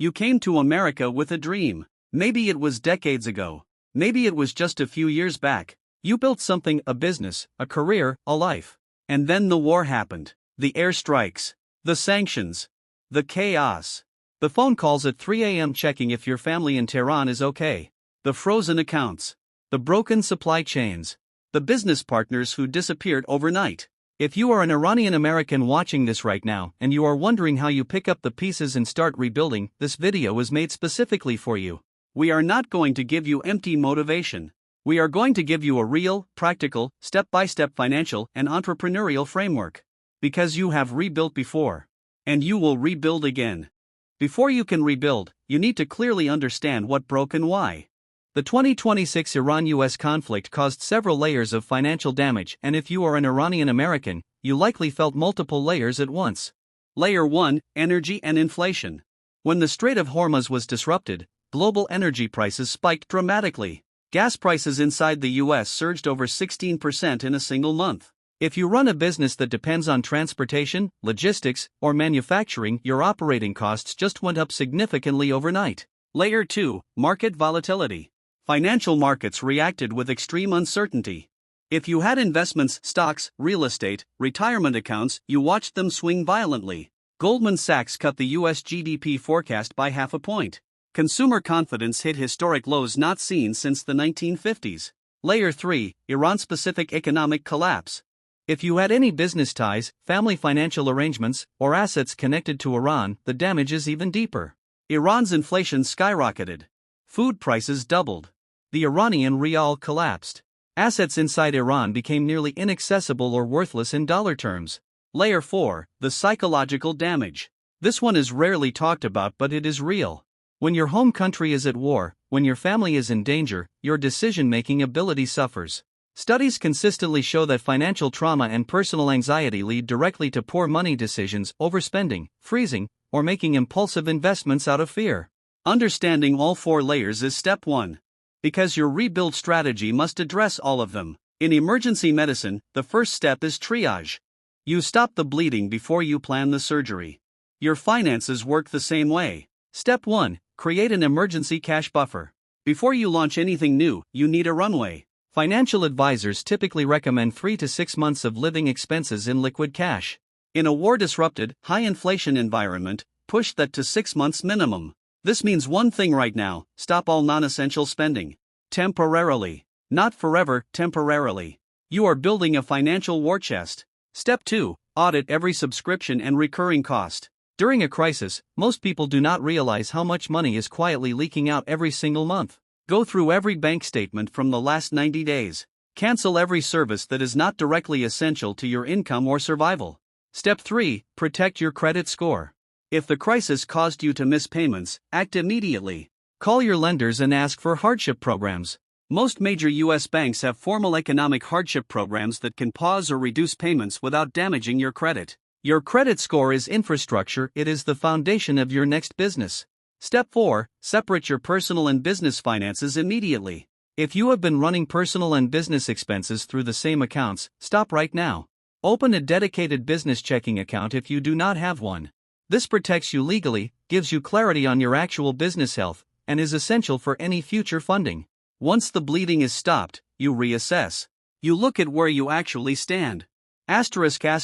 You came to America with a dream. Maybe it was decades ago. Maybe it was just a few years back. You built something, a business, a career, a life. And then the war happened. The airstrikes. The sanctions. The chaos. The phone calls at 3 a.m. checking if your family in Tehran is okay. The frozen accounts. The broken supply chains. The business partners who disappeared overnight. If you are an Iranian American watching this right now and you are wondering how you pick up the pieces and start rebuilding, this video is made specifically for you. We are not going to give you empty motivation. We are going to give you a real, practical, step-by-step financial and entrepreneurial framework. Because you have rebuilt before. And you will rebuild again. Before you can rebuild, you need to clearly understand what broke and why. The 2026 Iran-US conflict caused several layers of financial damage, and if you are an Iranian American, you likely felt multiple layers at once. Layer 1: Energy and inflation. When the Strait of Hormuz was disrupted, global energy prices spiked dramatically. Gas prices inside the US surged over 16% in a single month. If you run a business that depends on transportation, logistics, or manufacturing, your operating costs just went up significantly overnight. Layer 2: Market volatility. Financial markets reacted with extreme uncertainty. If you had investments, stocks, real estate, retirement accounts, you watched them swing violently. Goldman Sachs cut the US GDP forecast by half a point. Consumer confidence hit historic lows not seen since the 1950s. Layer 3: Iran-specific economic collapse. If you had any business ties, family financial arrangements, or assets connected to Iran, the damage is even deeper. Iran's inflation skyrocketed. Food prices doubled. The Iranian rial collapsed. Assets inside Iran became nearly inaccessible or worthless in dollar terms. Layer 4: The psychological damage. This one is rarely talked about, but it is real. When your home country is at war, when your family is in danger, your decision-making ability suffers. Studies consistently show that financial trauma and personal anxiety lead directly to poor money decisions, overspending, freezing, or making impulsive investments out of fear. Understanding all 4 layers is step 1. Because your rebuild strategy must address all of them. In emergency medicine, the first step is triage. You stop the bleeding before you plan the surgery. Your finances work the same way. Step 1: Create an emergency cash buffer. Before you launch anything new, you need a runway. Financial advisors typically recommend 3 to 6 months of living expenses in liquid cash. In a war-disrupted, high-inflation environment, push that to 6 months minimum. This means one thing right now: stop all non-essential spending. Temporarily. Not forever, temporarily. You are building a financial war chest. Step 2: Audit every subscription and recurring cost. During a crisis, most people do not realize how much money is quietly leaking out every single month. Go through every bank statement from the last 90 days. Cancel every service that is not directly essential to your income or survival. Step 3: Protect your credit score. If the crisis caused you to miss payments, act immediately. Call your lenders and ask for hardship programs. Most major U.S. banks have formal economic hardship programs that can pause or reduce payments without damaging your credit. Your credit score is infrastructure, it is the foundation of your next business. Step 4: Separate your personal and business finances immediately. If you have been running personal and business expenses through the same accounts, stop right now. Open a dedicated business checking account if you do not have one. This protects you legally, gives you clarity on your actual business health, and is essential for any future funding. Once the bleeding is stopped, you reassess. You look at where you actually stand. Ask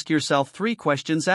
yourself 3 questions.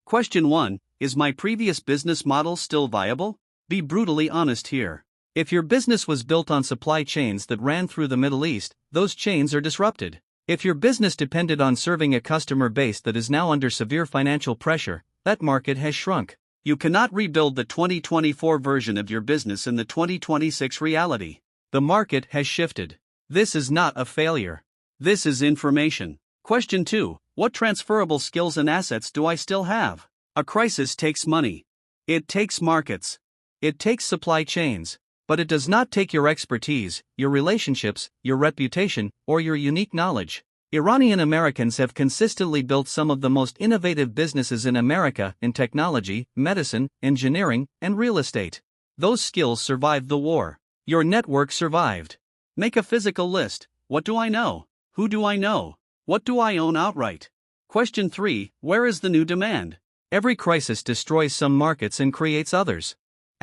Question 1: Is my previous business model still viable? Be brutally honest here. If your business was built on supply chains that ran through the Middle East, those chains are disrupted. If your business depended on serving a customer base that is now under severe financial pressure, that market has shrunk. You cannot rebuild the 2024 version of your business in the 2026 reality. The market has shifted. This is not a failure. This is information. Question 2: What transferable skills and assets do I still have? A crisis takes money. It takes markets. It takes supply chains. But it does not take your expertise, your relationships, your reputation, or your unique knowledge. Iranian Americans have consistently built some of the most innovative businesses in America in technology, medicine, engineering, and real estate. Those skills survived the war. Your network survived. Make a physical list. What do I know? Who do I know? What do I own outright? Question 3: Where is the new demand? Every crisis destroys some markets and creates others.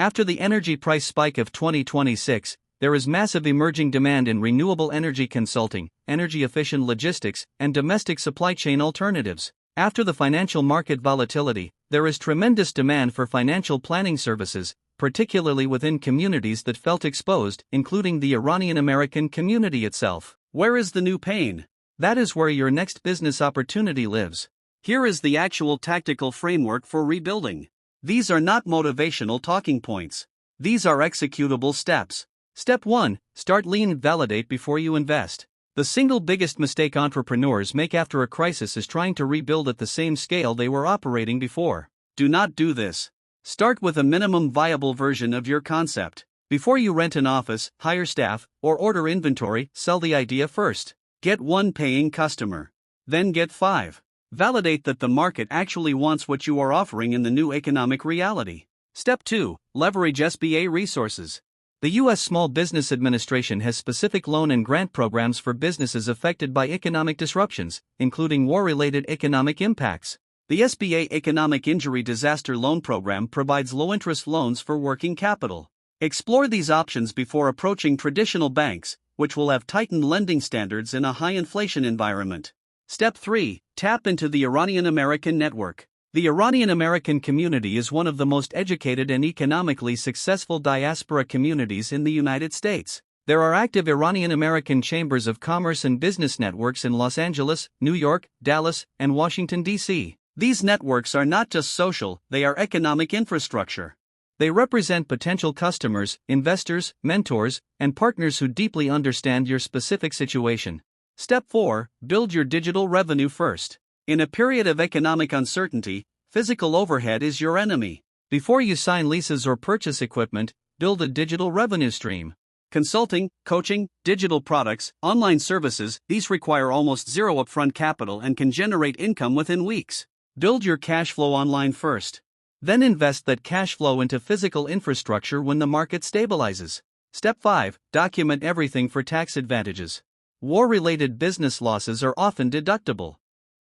After the energy price spike of 2026, there is massive emerging demand in renewable energy consulting, energy-efficient logistics, and domestic supply chain alternatives. After the financial market volatility, there is tremendous demand for financial planning services, particularly within communities that felt exposed, including the Iranian-American community itself. Where is the new pain? That is where your next business opportunity lives. Here is the actual tactical framework for rebuilding. These are not motivational talking points. These are executable steps. Step 1. Start lean. Validate before you invest. The single biggest mistake entrepreneurs make after a crisis is trying to rebuild at the same scale they were operating before. Do not do this. Start with a minimum viable version of your concept. Before you rent an office, hire staff, or order inventory, sell the idea first. Get 1 paying customer. Then get 5. Validate that the market actually wants what you are offering in the new economic reality. Step 2. Leverage SBA resources. The U.S. Small Business Administration has specific loan and grant programs for businesses affected by economic disruptions, including war-related economic impacts. The SBA Economic Injury Disaster Loan Program provides low-interest loans for working capital. Explore these options before approaching traditional banks, which will have tightened lending standards in a high-inflation environment. Step 3. Tap into the Iranian-American network. The Iranian-American community is one of the most educated and economically successful diaspora communities in the United States. There are active Iranian-American chambers of commerce and business networks in Los Angeles, New York, Dallas, and Washington, D.C. These networks are not just social, they are economic infrastructure. They represent potential customers, investors, mentors, and partners who deeply understand your specific situation. Step 4. Build your digital revenue first. In a period of economic uncertainty, physical overhead is your enemy. Before you sign leases or purchase equipment, build a digital revenue stream. Consulting, coaching, digital products, online services, these require almost zero upfront capital and can generate income within weeks. Build your cash flow online first. Then invest that cash flow into physical infrastructure when the market stabilizes. Step 5. Document everything for tax advantages. War-related business losses are often deductible.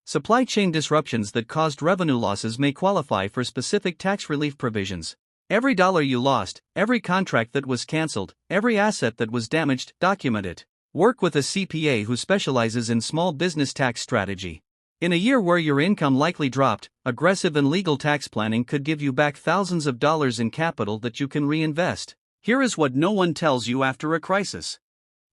Supply chain disruptions that caused revenue losses may qualify for specific tax relief provisions. Every dollar you lost, every contract that was canceled, every asset that was damaged, document it. Work with a CPA who specializes in small business tax strategy. In a year where your income likely dropped, aggressive and legal tax planning could give you back thousands of dollars in capital that you can reinvest. Here is what no one tells you after a crisis.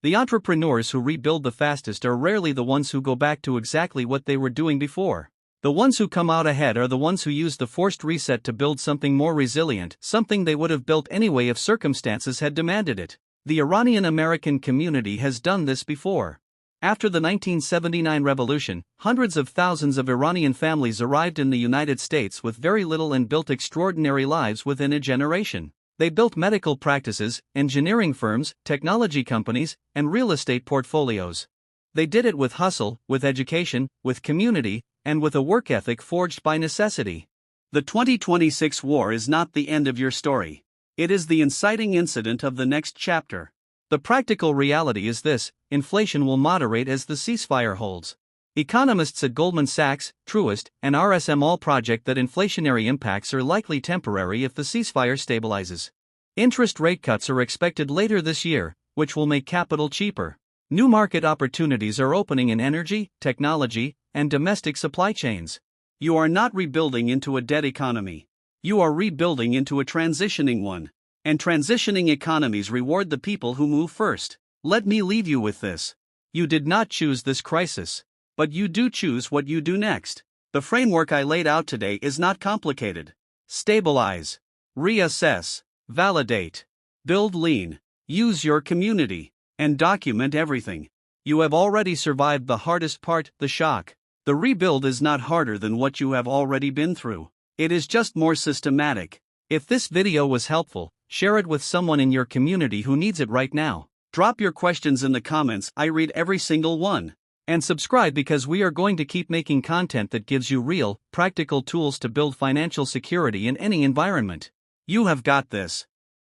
The entrepreneurs who rebuild the fastest are rarely the ones who go back to exactly what they were doing before. The ones who come out ahead are the ones who use the forced reset to build something more resilient, something they would have built anyway if circumstances had demanded it. The Iranian-American community has done this before. After the 1979 revolution, hundreds of thousands of Iranian families arrived in the United States with very little and built extraordinary lives within a generation. They built medical practices, engineering firms, technology companies, and real estate portfolios. They did it with hustle, with education, with community, and with a work ethic forged by necessity. The 2026 war is not the end of your story. It is the inciting incident of the next chapter. The practical reality is this: inflation will moderate as the ceasefire holds. Economists at Goldman Sachs, Truist, and RSM all project that inflationary impacts are likely temporary if the ceasefire stabilizes. Interest rate cuts are expected later this year, which will make capital cheaper. New market opportunities are opening in energy, technology, and domestic supply chains. You are not rebuilding into a dead economy. You are rebuilding into a transitioning one. And transitioning economies reward the people who move first. Let me leave you with this. You did not choose this crisis. But you do choose what you do next. The framework I laid out today is not complicated. Stabilize. Reassess. Validate. Build lean. Use your community. And document everything. You have already survived the hardest part, the shock. The rebuild is not harder than what you have already been through. It is just more systematic. If this video was helpful, share it with someone in your community who needs it right now. Drop your questions in the comments, I read every single one. And subscribe because we are going to keep making content that gives you real, practical tools to build financial security in any environment. You have got this.